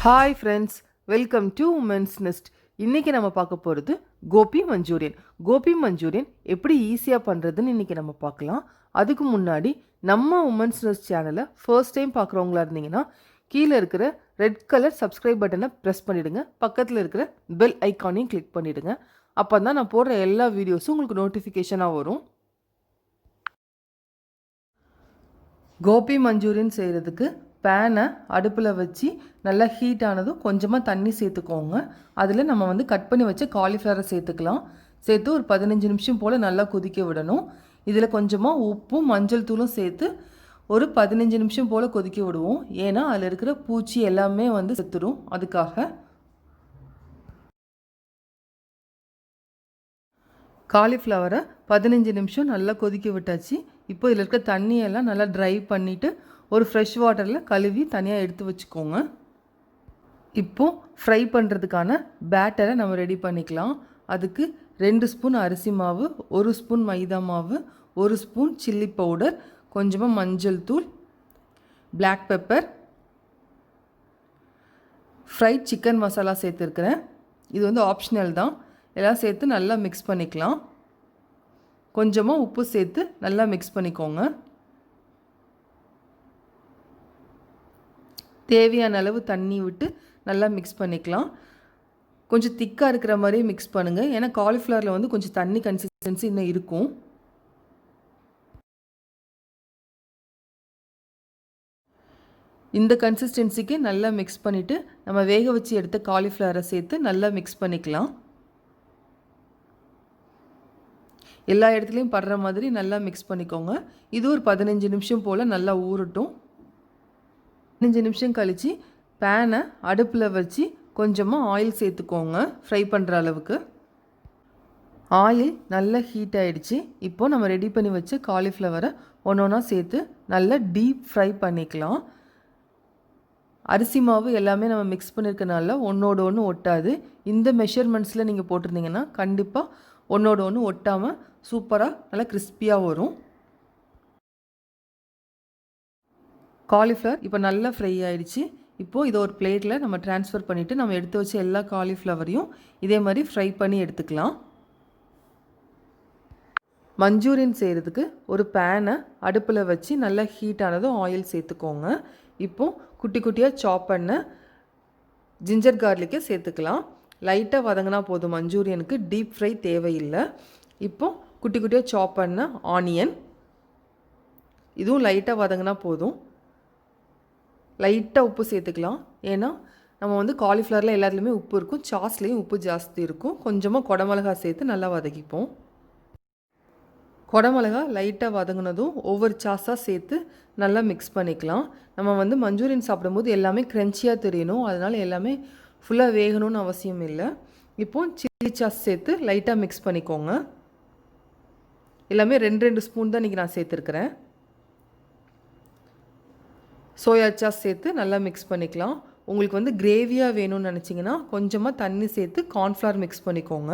Hi friends, welcome to women's nest. இன்றைக்கி நம்ம பார்க்க போகிறது கோபி மஞ்சூரியன். கோபி மஞ்சூரியன் எப்படி ஈஸியாக பண்ணுறதுன்னு இன்றைக்கி நம்ம பார்க்கலாம். அதுக்கு முன்னாடி நம்ம உமன்ஸ் நெஸ்ட் சேனலை ஃபர்ஸ்ட் டைம் பார்க்குறவங்களா இருந்தீங்கன்னா கீழே இருக்கிற ரெட் கலர் சப்ஸ்கிரைப் பட்டனை ப்ரெஸ் பண்ணிவிடுங்க. பக்கத்தில் இருக்கிற பெல் ஐக்கானையும் கிளிக் பண்ணிவிடுங்க. அப்போ தான் நான் போடுற எல்லா வீடியோஸும் உங்களுக்கு நோட்டிஃபிகேஷனாக வரும். கோபி மஞ்சூரியன் செய்கிறதுக்கு பேனை அடுப்பில் வச்சு நல்லா ஹீட் ஆனதும் கொஞ்சமாக தண்ணி சேர்த்துக்கோங்க. அதில் நம்ம கட் பண்ணி வச்ச காலிஃப்ளவரை சேர்த்துக்கலாம். சேர்த்து ஒரு 15 நிமிஷம் போல் நல்லா கொதிக்க விடணும். இதில் கொஞ்சமாக உப்பும் மஞ்சள் தூளும் சேர்த்து ஒரு 15 நிமிஷம் போல் கொதிக்க விடுவோம். ஏன்னா அதில் இருக்கிற பூச்சி எல்லாமே செத்துடும். அதுக்காக காலிஃப்ளவரை 15 நிமிஷம் நல்லா கொதிக்க விட்டாச்சு. இப்போ இதில் இருக்கிற தண்ணியெல்லாம் நல்லா ட்ரை பண்ணிவிட்டு ஒரு ஃப்ரெஷ் வாட்டரில் கழுவி தனியாக எடுத்து வச்சுக்கோங்க. இப்போது ஃப்ரை பண்ணுறதுக்கான பேட்டரை நம்ம ரெடி பண்ணிக்கலாம். அதுக்கு 2 ஸ்பூன் அரிசி மாவு, 1 ஸ்பூன் மைதா மாவு, 1 ஸ்பூன் சில்லி பவுடர், கொஞ்சமாக மஞ்சள் தூள், black pepper, fried chicken masala சேர்த்துருக்கிறேன். இது ஆப்ஷனல் தான். எல்லாம் சேர்த்து நல்லா மிக்ஸ் பண்ணிக்கலாம். கொஞ்சமாக உப்பு சேர்த்து நல்லா மிக்ஸ் பண்ணிக்கோங்க. தேவையான அளவு தண்ணி விட்டு நல்லா மிக்ஸ் பண்ணிக்கலாம். கொஞ்சம் திக்காக இருக்கிற மாதிரியே மிக்ஸ் பண்ணுங்கள். ஏன்னா காலிஃப்ளவரில் கொஞ்சம் தண்ணி கன்சிஸ்டன்சி இன்னும் இருக்கும். இந்த கன்சிஸ்டன்சிக்கு நல்லா மிக்ஸ் பண்ணிவிட்டு நம்ம வேக வச்சு எடுத்த காலிஃப்ளவரை சேர்த்து நல்லா மிக்ஸ் பண்ணிக்கலாம். எல்லா இடத்துலையும் படுற மாதிரி நல்லா மிக்ஸ் பண்ணிக்கோங்க. இது ஒரு 15 நிமிஷம் போல் நல்லா ஊறட்டும். 15 நிமிஷம் கழித்து பேனை அடுப்பில் வச்சு கொஞ்சமாக ஆயில் சேர்த்துக்கோங்க. ஃப்ரை பண்ணுற அளவுக்கு ஆயில் நல்லா ஹீட் ஆகிடுச்சு. இப்போது நம்ம ரெடி பண்ணி வச்சு காலிஃப்ளவரை ஒன்றா சேர்த்து நல்லா டீப் ஃப்ரை பண்ணிக்கலாம். அரிசி மாவு எல்லாமே நம்ம மிக்ஸ் பண்ணியிருக்கனால ஒன்றோடு ஒன்று ஒட்டாது. இந்த மெஷர்மெண்ட்ஸில் நீங்கள் போட்டிருந்தீங்கன்னா கண்டிப்பாக ஒன்றோடு ஒன்று ஒட்டாமல் சூப்பராக நல்லா கிறிஸ்பியாக வரும். காலிஃப்ளவர் இப்போ நல்லா ஃப்ரை ஆகிடுச்சு. இப்போது இதை ஒரு பிளேட்டில் நம்ம ட்ரான்ஸ்ஃபர் பண்ணிவிட்டு நம்ம எடுத்து வச்ச எல்லா காலிஃப்ளவரையும் இதே மாதிரி ஃப்ரை பண்ணி எடுத்துக்கலாம். மஞ்சூரியன் செய்கிறதுக்கு ஒரு பேனை அடுப்பில் வச்சு நல்லா ஹீட் ஆனதும் ஆயில் சேர்த்துக்கோங்க. இப்போது குட்டி குட்டியாக சாப் பண்ண ஜிஞ்சர் கார்லிக்கை சேர்த்துக்கலாம். லைட்டாக வதங்கினா போதும். மஞ்சூரியனுக்கு டீப் ஃப்ரை தேவையில்லை. இப்போது குட்டி குட்டியாக சாப் பண்ண ஆனியன், இதுவும் லைட்டாக வதங்கினா போதும். லைட்டாக உப்பு சேர்த்துக்கலாம். ஏன்னா நம்ம காலிஃப்ளவரில் எல்லாத்துலேயுமே உப்பு இருக்கும், சாஸ்லேயும் உப்பு ஜாஸ்தி இருக்கும். கொஞ்சமாக குடமிளகா சேர்த்து நல்லா வதக்கிப்போம். குடமிளகா லைட்டாக வதங்கினதும் ஒவ்வொரு சாஸாக சேர்த்து நல்லா மிக்ஸ் பண்ணிக்கலாம். நம்ம மஞ்சூரியன் சாப்பிடும்போது எல்லாமே க்ரன்ச்சியாக தெரியணும். அதனால் எல்லாமே ஃபுல்லாக வேகணும்னு அவசியம் இல்லை. இப்போது சில்லி சாஸ் சேர்த்து லைட்டாக மிக்ஸ் பண்ணிக்கோங்க. எல்லாமே 2 ஸ்பூன் தான் இன்றைக்கி நான் சேர்த்துருக்கிறேன். சோயா சாஸ் சேர்த்து நல்லா மிக்ஸ் பண்ணிக்கலாம். உங்களுக்கு கிரேவியாக வேணும்னு நினச்சிங்கன்னா கொஞ்சமாக தண்ணி சேர்த்து கார்ன்ஃப்ளவர் மிக்ஸ் பண்ணிக்கோங்க.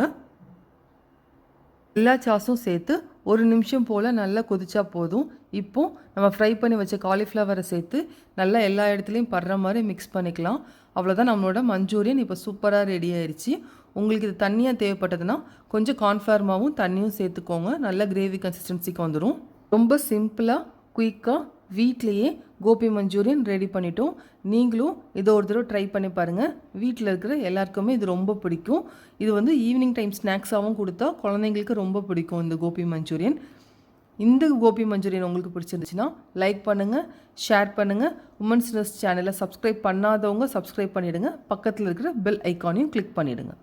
எல்லா சாஸும் சேர்த்து 1 நிமிஷம் போல் நல்லா கொதிச்சா போதும். இப்போது நம்ம ஃப்ரை பண்ணி வச்ச காலிஃப்ளவரை சேர்த்து நல்லா எல்லா இடத்துலையும் படுற மாதிரி மிக்ஸ் பண்ணிக்கலாம். அவ்வளோதான், நம்மளோட மஞ்சூரியன் இப்போ சூப்பராக ரெடி ஆயிடுச்சு. உங்களுக்கு இது தண்ணியாக தேவைப்பட்டதுன்னா கொஞ்சம் கார்ன்ஃப்ளவர் மாவும் தண்ணியும் சேர்த்துக்கோங்க. நல்ல கிரேவி கன்சிஸ்டன்சிக்கு வந்துடும். ரொம்ப சிம்பிளாக குயிக்காக வீட்லேயே கோபி மஞ்சூரியன் ரெடி பண்ணிட்டோம். நீங்களும் இதை ஒரு தடவை ட்ரை பண்ணி பாருங்கள். வீட்டில் இருக்கிற எல்லாருக்குமே இது ரொம்ப பிடிக்கும். இது ஈவினிங் டைம் ஸ்நாக்ஸாகவும் கொடுத்தா குழந்தைங்களுக்கு ரொம்ப பிடிக்கும் இந்த கோபி மஞ்சூரியன். இந்த கோபி மஞ்சூரியன் உங்களுக்கு பிடிச்சிருந்துச்சுன்னா லைக் பண்ணுங்கள், ஷேர் பண்ணுங்கள். உமன்ஸ் நெஸ்ட் சேனலை சப்ஸ்கிரைப் பண்ணாதவங்க சப்ஸ்கிரைப் பண்ணிவிடுங்க. பக்கத்தில் இருக்கிற பெல் ஐக்கானையும் கிளிக் பண்ணிவிடுங்க.